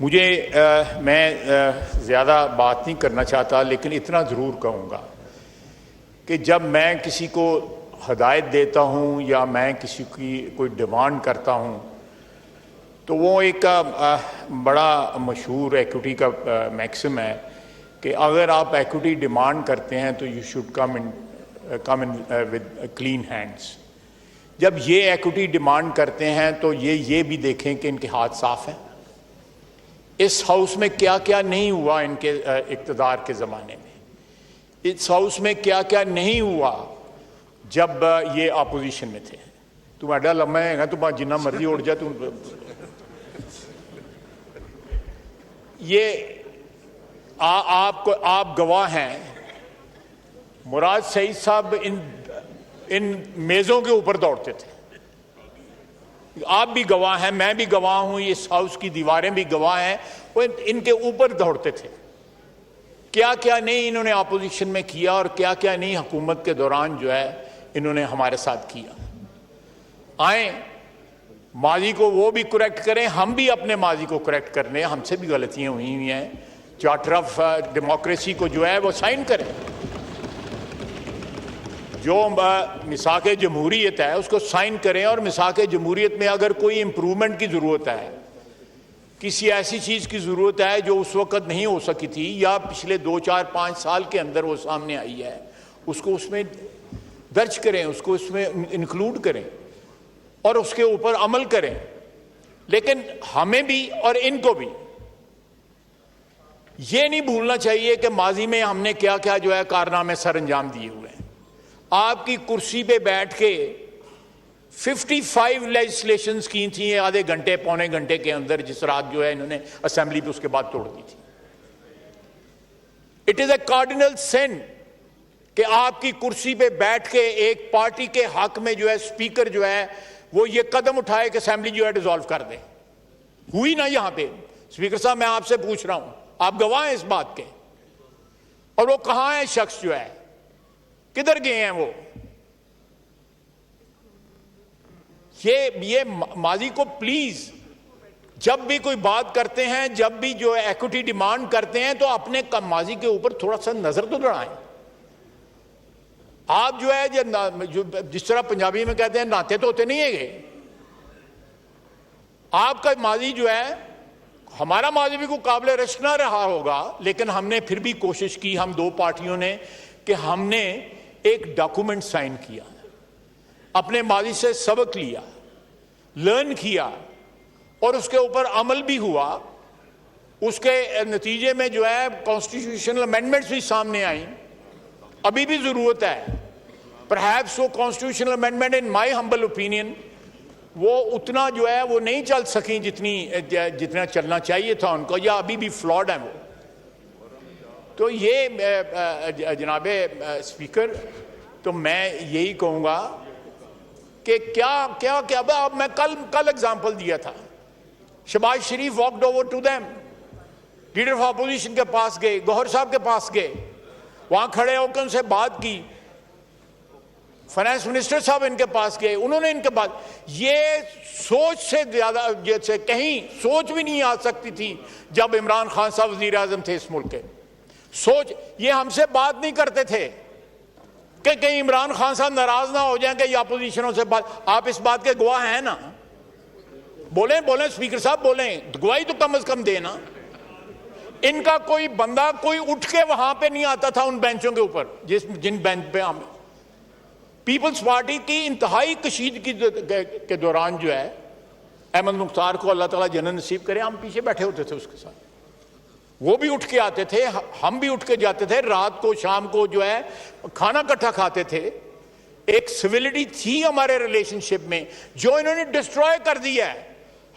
میں زیادہ بات نہیں کرنا چاہتا، لیکن اتنا ضرور کہوں گا کہ جب میں کسی کو ہدایت دیتا ہوں یا میں کسی کی کوئی ڈیمانڈ کرتا ہوں تو وہ ایک بڑا مشہور ایکوٹی کا میکسم ہے کہ اگر آپ ایکوٹی ڈیمانڈ کرتے ہیں تو you should come in with clean hands. جب یہ ایکوٹی ڈیمانڈ کرتے ہیں تو یہ بھی دیکھیں کہ ان کے ہاتھ صاف ہیں۔ اس ہاؤس میں کیا کیا نہیں ہوا ان کے اقتدار کے زمانے میں، اس ہاؤس میں کیا کیا نہیں ہوا جب یہ اپوزیشن میں تھے۔ تو ایڈا لمحہ ہے گا تو جنہ مرضی اڑ جائے تو یہ آپ گواہ ہیں۔ مراد سعید صاحب ان میزوں کے اوپر دوڑتے تھے، آپ بھی گواہ ہیں، میں بھی گواہ ہوں، اس ہاؤس کی دیواریں بھی گواہ ہیں، وہ ان کے اوپر دوڑتے تھے۔ کیا کیا نہیں انہوں نے اپوزیشن میں کیا اور کیا کیا نہیں حکومت کے دوران جو ہے انہوں نے ہمارے ساتھ کیا۔ آئیں ماضی کو وہ بھی کریکٹ کریں، ہم بھی اپنے ماضی کو کریکٹ کر لیں، ہم سے بھی غلطیاں ہوئی ہیں۔ چارٹر آف ڈیموکریسی کو جو ہے وہ سائن کریں، جو میثاق جمہوریت ہے اس کو سائن کریں، اور میثاق جمہوریت میں اگر کوئی امپرومنٹ کی ضرورت ہے، کسی ایسی چیز کی ضرورت ہے جو اس وقت نہیں ہو سکی تھی یا پچھلے 2 4 5 سال کے اندر وہ سامنے آئی ہے، اس کو اس میں درج کریں، اس کو اس میں انکلوڈ کریں اور اس کے اوپر عمل کریں۔ لیکن ہمیں بھی اور ان کو بھی یہ نہیں بھولنا چاہیے کہ ماضی میں ہم نے کیا کیا جو ہے کارنامے سر انجام دیے ہوئے ہیں۔ آپ کی کرسی پہ بیٹھ کے 55 لیجسلیشنز کی تھیں آدھے گھنٹے پونے گھنٹے کے اندر، جس رات جو ہے انہوں نے اسمبلی پہ اس کے بعد توڑ دی تھی۔ اٹ از اے کارڈینل سن کہ آپ کی کرسی پہ بیٹھ کے ایک پارٹی کے حق میں جو ہے اسپیکر جو ہے وہ یہ قدم اٹھائے کہ اسمبلی جو ہے ڈیزالو کر دے۔ ہوئی نا یہاں پہ؟ اسپیکر صاحب میں آپ سے پوچھ رہا ہوں، آپ گواہ ہیں اس بات کے، اور وہ کہاں ہے شخص جو ہے، کدھر گئے ہیں وہ؟ یہ ماضی کو پلیز جب بھی کوئی بات کرتے ہیں، جب بھی جو ایکوٹی ڈیمانڈ کرتے ہیں تو اپنے ماضی کے اوپر تھوڑا سا نظر تو دوڑائیں۔ آپ جو ہے جس طرح پنجابی میں کہتے ہیں ناتے تو ہوتے نہیں ہے گے۔ آپ کا ماضی جو ہے، ہمارا ماضی بھی کوئی قابل رشک نہ رہا ہوگا، لیکن ہم نے پھر بھی کوشش کی، ہم دو پارٹیوں نے، کہ ہم نے ایک ڈاکومنٹ سائن کیا، اپنے ماضی سے سبق لیا، لرن کیا، اور اس کے اوپر عمل بھی ہوا۔ اس کے نتیجے میں جو ہے کانسٹیٹیوشنل امینڈمنٹس بھی سامنے آئیں، ابھی بھی ضرورت ہے۔ پرہیپس وہ کانسٹیٹیوشنل امینڈمنٹ ان مائی ہمبل اوپینین وہ اتنا جو ہے وہ نہیں چل سکیں جتنا چلنا چاہیے تھا ان کو، یا ابھی بھی فلاڈ ہیں وہ۔ تو یہ جناب اسپیکر، تو میں یہی کہوں گا کہ کیا میں کل اگزامپل دیا تھا، Shahbaz Sharif walked over to them, leader of opposition کے پاس گئے، گوہر صاحب کے پاس گئے، وہاں کھڑے ہو کے ان سے بات کی، فائنانس منسٹر صاحب ان کے پاس گئے، انہوں نے ان کے بعد یہ سوچ سے زیادہ جیسے کہیں سوچ بھی نہیں آ سکتی تھی جب عمران خان صاحب وزیر اعظم تھے اس ملک کے۔ سوچ یہ ہم سے بات نہیں کرتے تھے کہ کہیں عمران خان صاحب ناراض نہ ہو جائیں کہ یہ اپوزیشنوں سے بات۔ آپ اس بات کے گواہ ہیں نا؟ بولیں اسپیکر صاحب بولیں، گواہی تو کم از کم دیں نا۔ ان کا کوئی بندہ کوئی اٹھ کے وہاں پہ نہیں آتا تھا ان بینچوں کے اوپر جن بینچ پہ ہم پیپلز پارٹی کی انتہائی کشیدگی کے دوران جو ہے احمد مختار کو اللہ تعالیٰ جنت نصیب کرے، ہم پیچھے بیٹھے ہوتے تھے اس کے ساتھ، وہ بھی اٹھ کے آتے تھے، ہم بھی اٹھ کے جاتے تھے، رات کو شام کو جو ہے کھانا کٹھا کھاتے تھے۔ ایک سویلٹی تھی ہمارے ریلیشن شپ میں جو انہوں نے ڈسٹروائے کر دیا ہے۔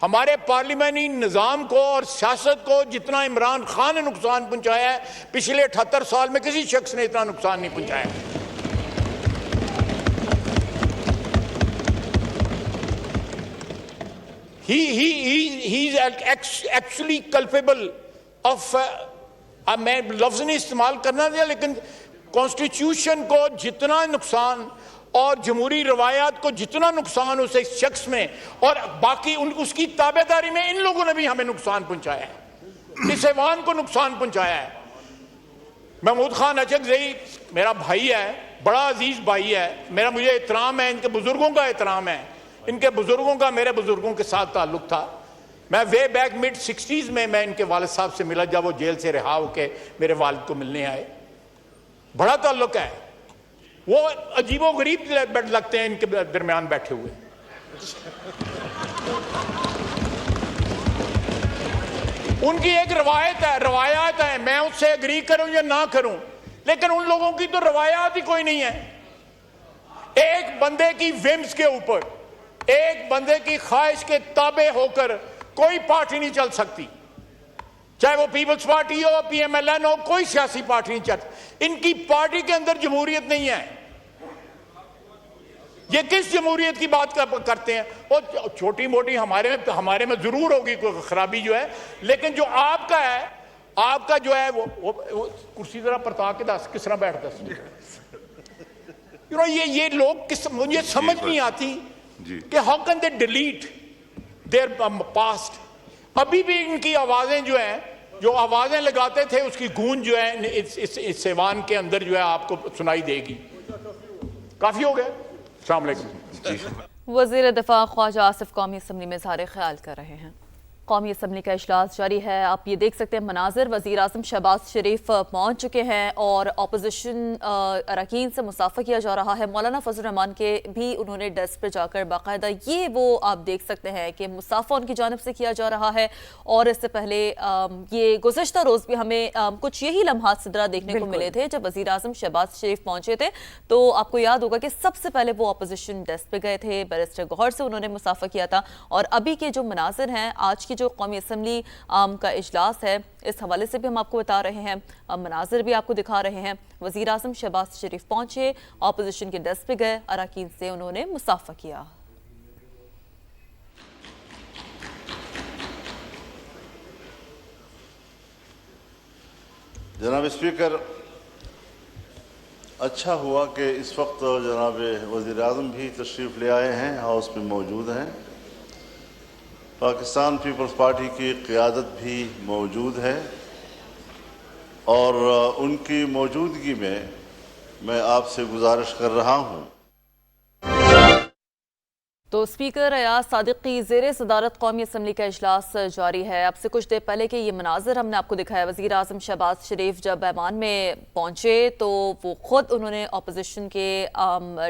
ہمارے پارلیمانی نظام کو اور سیاست کو جتنا عمران خان نے نقصان پہنچایا ہے، پچھلے 78 سال میں کسی شخص نے اتنا نقصان نہیں پہنچایا۔ He is actually culpable of میں لفظ نہیں استعمال کرنا دیا، لیکن کانسٹیٹیوشن کو جتنا نقصان اور جمہوری روایات کو جتنا نقصان اس ایک شخص میں اور باقی اس کی تابع داری میں ان لوگوں نے بھی ہمیں نقصان پہنچایا ہے۔ اس ایوان کو نقصان پہنچایا ہے. محمود خان اچکزئی میرا بھائی ہے, بڑا عزیز بھائی ہے, مجھے احترام ہے, ان کے بزرگوں کا احترام ہے, ان کے بزرگوں کا میرے بزرگوں کے ساتھ تعلق تھا. میں وے بیک مڈ 60s میں ان کے والد صاحب سے ملا جب وہ جیل سے رہا ہو کے میرے والد کو ملنے آئے. بڑا تعلق ہے. وہ عجیب و غریب لگتے ہیں ان کے درمیان بیٹھے ہوئے. ان کی ایک روایات ہے, میں اس سے اگری کروں یا نہ کروں, لیکن ان لوگوں کی تو روایات ہی کوئی نہیں ہے. ایک بندے کی ومز کے اوپر, ایک بندے کی خواہش کے تابع ہو کر کوئی پارٹی نہیں چل سکتی, چاہے وہ پیپلز پارٹی ہو, پی ایم ایل این ہو, کوئی سیاسی پارٹی نہیں چلتی. ان کی پارٹی کے اندر جمہوریت نہیں ہے. یہ کس جمہوریت کی بات کرتے ہیں؟ اور چھوٹی موٹی ہمارے میں ضرور ہوگی کوئی خرابی جو ہے, لیکن جو آپ کا ہے, آپ کا جو ہے وہ کرسی ذرا پرتا کے دس کس طرح بیٹھتا یہ لوگ مجھے سمجھ نہیں آتی کہ how can they delete their past. ابھی بھی ان کی آوازیں جو ہیں, جو آوازیں لگاتے تھے اس کی گونج جو ہے اس ایوان کے اندر جو ہے آپ کو سنائی دے گی. کافی ہو گئے. السلام علیکم. وزیر دفاع خواجہ آصف قومی اسمبلی میں اظہار خیال کر رہے ہیں. قومی اسمبلی کا اجلاس جاری ہے. آپ یہ دیکھ سکتے ہیں مناظر, وزیر اعظم شہباز شریف پہنچ چکے ہیں اور اپوزیشن اراکین سے مصافحہ کیا جا رہا ہے. مولانا فضل الرحمان کے بھی انہوں نے ڈیسک پہ جا کر باقاعدہ یہ وہ آپ دیکھ سکتے ہیں کہ مصافحہ ان کی جانب سے کیا جا رہا ہے. اور اس سے پہلے یہ گزشتہ روز بھی ہمیں کچھ یہی لمحات صدرہ دیکھنے کو ملے تھے جب وزیر اعظم شہباز شریف پہنچے تھے, تو آپ کو یاد ہوگا کہ سب سے پہلے وہ اپوزیشن ڈیسک پہ گئے تھے, بیرسٹر گوہر سے انہوں نے مصافحہ کیا تھا. اور ابھی کے جو مناظر ہیں, آج کی جو قومی اسمبلی کا اجلاس ہے, اس حوالے سے بھی ہم آپ کو بتا رہے ہیں, مناظر بھی آپ کو دکھا رہے ہیں. وزیر اعظم شہباز شریف پہنچے, اپوزیشن کے ڈیسک پہ گئے, اراکین سے انہوں نے مصافحہ کیا. جناب اسپیکر, اچھا ہوا کہ اس وقت جناب وزیر اعظم بھی تشریف لے آئے ہیں, ہاؤس میں موجود ہیں. پاکستان پیپلز پارٹی کی قیادت بھی موجود ہے اور ان کی موجودگی میں آپ سے گزارش کر رہا ہوں. تو اسپیکر ایاز صادقی, زیر صدارت قومی اسمبلی کا اجلاس جاری ہے. اب سے کچھ دیر پہلے کے یہ مناظر ہم نے آپ کو دکھایا. وزیر اعظم شہباز شریف جب ایوان میں پہنچے تو وہ خود انہوں نے اپوزیشن کے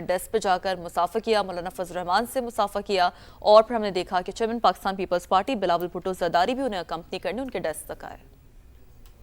ڈیسک پہ جا کر مصافحہ کیا, مولانا فضل الرحمان سے مصافحہ کیا, اور پھر ہم نے دیکھا کہ chairman Pakistan Peoples Party Bilawal Bhutto Zardari بھی انہیں اکمپنی کرنے ان کے ڈیسک تک آئے.